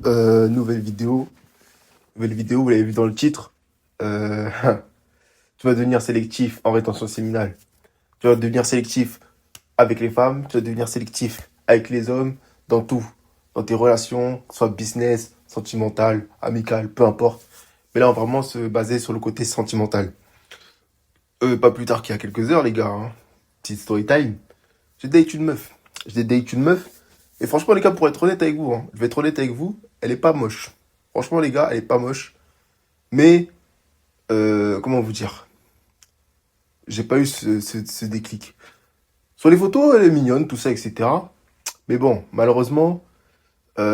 Nouvelle vidéo. Nouvelle vidéo, vous l'avez vu dans le titre. Euh, tu vas devenir sélectif en rétention séminale. Tu vas devenir sélectif avec les femmes. Tu vas devenir sélectif avec les hommes. Dans tout. Dans tes relations, soit business, sentimental, amical, peu importe. Mais là, on va vraiment se baser sur le côté sentimental. Pas plus tard qu'il y a quelques heures, les gars. Hein. Petite story time. J'ai date une meuf. J'ai date une meuf. Et franchement, les gars, pour être honnête avec vous, hein, je vais être honnête avec vous, elle est pas moche. Franchement, les gars, elle est pas moche. Mais, comment vous dire? J'ai pas eu ce déclic. Sur les photos, elle est mignonne, tout ça, etc. Mais bon, malheureusement, il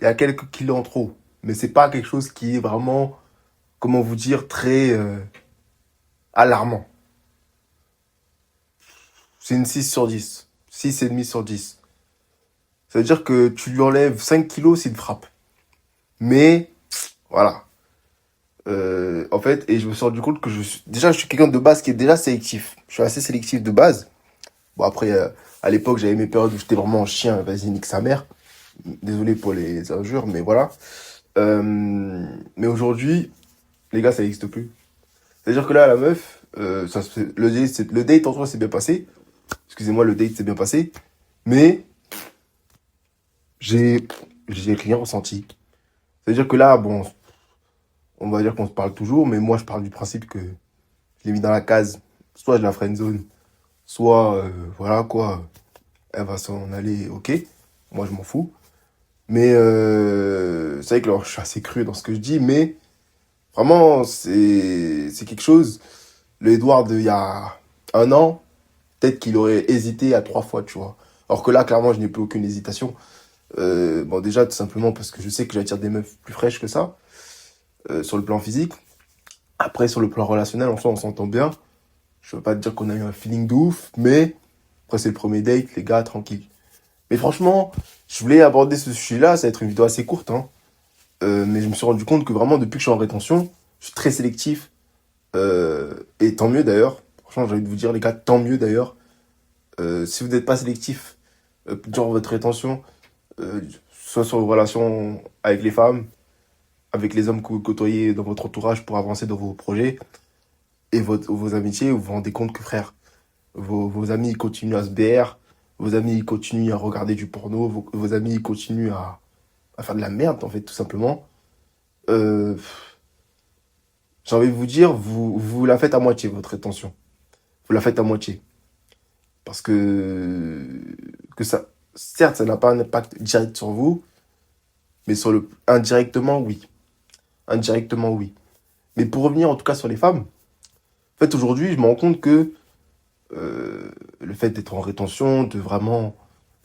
y a quelques kilos en trop. Mais c'est pas quelque chose qui est vraiment, comment vous dire, très alarmant. C'est une 6 sur 10. 6,5 sur 10. Ça veut dire que tu lui enlèves 5 kilos, c'est une frappe. Mais, voilà. En fait, et je me suis rendu compte que déjà, je suis quelqu'un de base qui est déjà sélectif. Je suis assez sélectif de base. Bon, après, à l'époque, j'avais mes périodes où j'étais vraiment un chien, vas-y, nique sa mère. Désolé pour les injures, mais voilà. Mais aujourd'hui, les gars, ça n'existe plus. C'est-à-dire que là, la meuf, le date en soi s'est bien passé. Excusez-moi, le date s'est bien passé. Mais j'ai, j'ai rien ressenti. C'est-à-dire que là, bon, on va dire qu'on se parle toujours, mais moi, je pars du principe que je l'ai mis dans la case. Soit je la friendzone, soit, voilà quoi, elle va s'en aller, ok. Moi, je m'en fous. Mais c'est vrai que alors, je suis assez cru dans ce que je dis, mais vraiment, c'est quelque chose. Le Edouard il y a un an, peut-être qu'il aurait hésité à 3 fois, tu vois. Alors que là, clairement, je n'ai plus aucune hésitation. Bon, déjà, tout simplement parce que je sais que j'attire des meufs plus fraîches que ça, sur le plan physique. Après, sur le plan relationnel, en soi, on s'entend bien. Je veux pas te dire qu'on a eu un feeling de ouf, mais après, c'est le premier date, les gars, tranquille. Mais franchement, je voulais aborder ce sujet-là, ça va être une vidéo assez courte, hein. Mais je me suis rendu compte que vraiment, depuis que je suis en rétention, je suis très sélectif. Et tant mieux d'ailleurs. Franchement, j'ai envie de vous dire, les gars, tant mieux d'ailleurs. Si vous n'êtes pas sélectif durant votre rétention, euh, soit sur vos relations avec les femmes, avec les hommes que vous côtoyez dans votre entourage pour avancer dans vos projets, et vos amitiés, vous vous rendez compte que frère, vos amis ils continuent à se BR, vos amis ils continuent à regarder du porno, vos amis ils continuent à faire de la merde en fait tout simplement. Euh, j'ai envie de vous dire, vous la faites à moitié votre rétention. Vous la faites à moitié. Parce que ça, certes, ça n'a pas un impact direct sur vous, mais indirectement, oui. Indirectement, oui. Mais pour revenir en tout cas sur les femmes, en fait aujourd'hui, je me rends compte que le fait d'être en rétention, de vraiment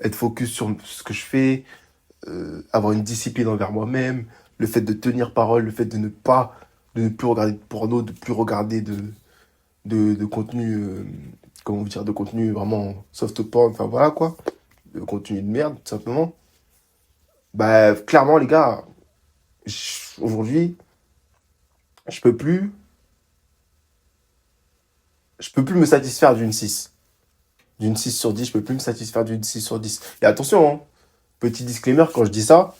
être focus sur ce que je fais, avoir une discipline envers moi-même, le fait de tenir parole, le fait de ne plus regarder de porno, de plus regarder de contenu, comment vous dire, de contenu vraiment soft porn, enfin voilà quoi, de contenu de merde, tout simplement. Bah, clairement, les gars, aujourd'hui, je peux plus, je peux plus me satisfaire d'une 6. D'une 6 sur 10, je peux plus me satisfaire d'une 6 sur 10. Et attention, hein, petit disclaimer, quand je dis ça,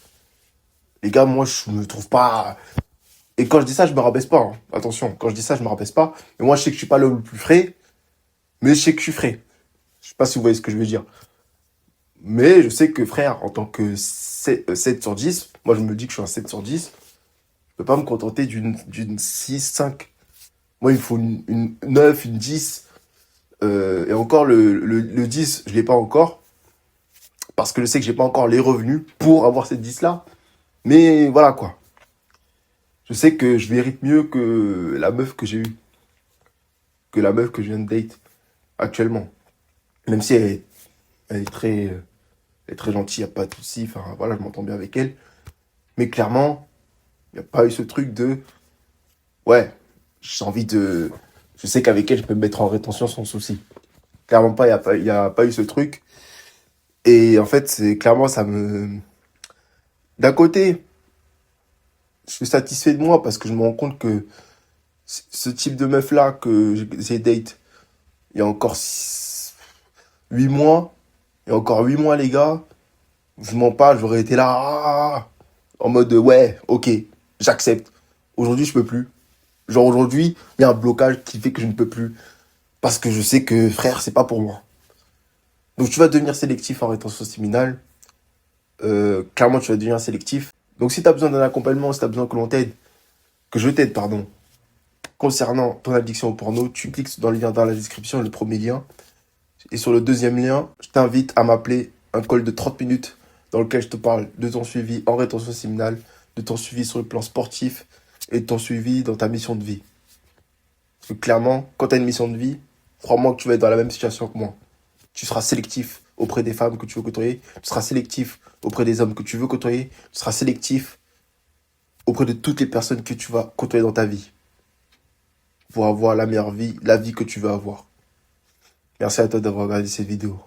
les gars, moi, je me trouve pas. Et quand je dis ça, je me rabaisse pas. Hein. Attention, quand je dis ça, je me rabaisse pas. Mais moi, je sais que je suis pas l'homme le plus frais, mais je sais que je suis frais. Je sais pas si vous voyez ce que je veux dire. Mais je sais que, frère, en tant que 7 sur 10, moi, je me dis que je suis un 7 sur 10. Je peux pas me contenter d'une 6, 5. Moi, il me faut une 9, une 10. Et encore, le 10, je l'ai pas encore. Parce que je sais que j'ai pas encore les revenus pour avoir cette 10-là. Mais voilà, quoi. Je sais que je mérite mieux que la meuf que j'ai eue. Que la meuf que je viens de date actuellement. Même si elle est très gentille, y a pas de souci. Enfin, voilà, je m'entends bien avec elle. Mais clairement, il n'y a pas eu ce truc de... Ouais, j'ai envie de... Je sais qu'avec elle, je peux me mettre en rétention sans souci. Clairement pas, y a pas eu ce truc. Et en fait, c'est clairement, ça me... D'un côté, je suis satisfait de moi parce que je me rends compte que ce type de meuf-là que j'ai date, il y a encore 8 mois, il y a encore 8 mois, les gars, Je mens pas, j'aurais été là, en mode, ouais, ok, j'accepte. Aujourd'hui, je peux plus. Genre, aujourd'hui, il y a un blocage qui fait que je ne peux plus. Parce que je sais que, frère, c'est pas pour moi. Donc, tu vas devenir sélectif en rétention séminale. Clairement, tu vas devenir sélectif. Donc, si tu as besoin d'un accompagnement, si tu as besoin que l'on t'aide, que je t'aide, pardon, concernant ton addiction au porno, tu cliques dans le lien dans la description, le premier lien. Et sur le deuxième lien, je t'invite à m'appeler un call de 30 minutes dans lequel je te parle de ton suivi en rétention séminale, de ton suivi sur le plan sportif et de ton suivi dans ta mission de vie. Parce que clairement, quand tu as une mission de vie, crois-moi que tu vas être dans la même situation que moi. Tu seras sélectif auprès des femmes que tu veux côtoyer, tu seras sélectif auprès des hommes que tu veux côtoyer, tu seras sélectif auprès de toutes les personnes que tu vas côtoyer dans ta vie pour avoir la meilleure vie, la vie que tu veux avoir. Merci à toi d'avoir regardé cette vidéo.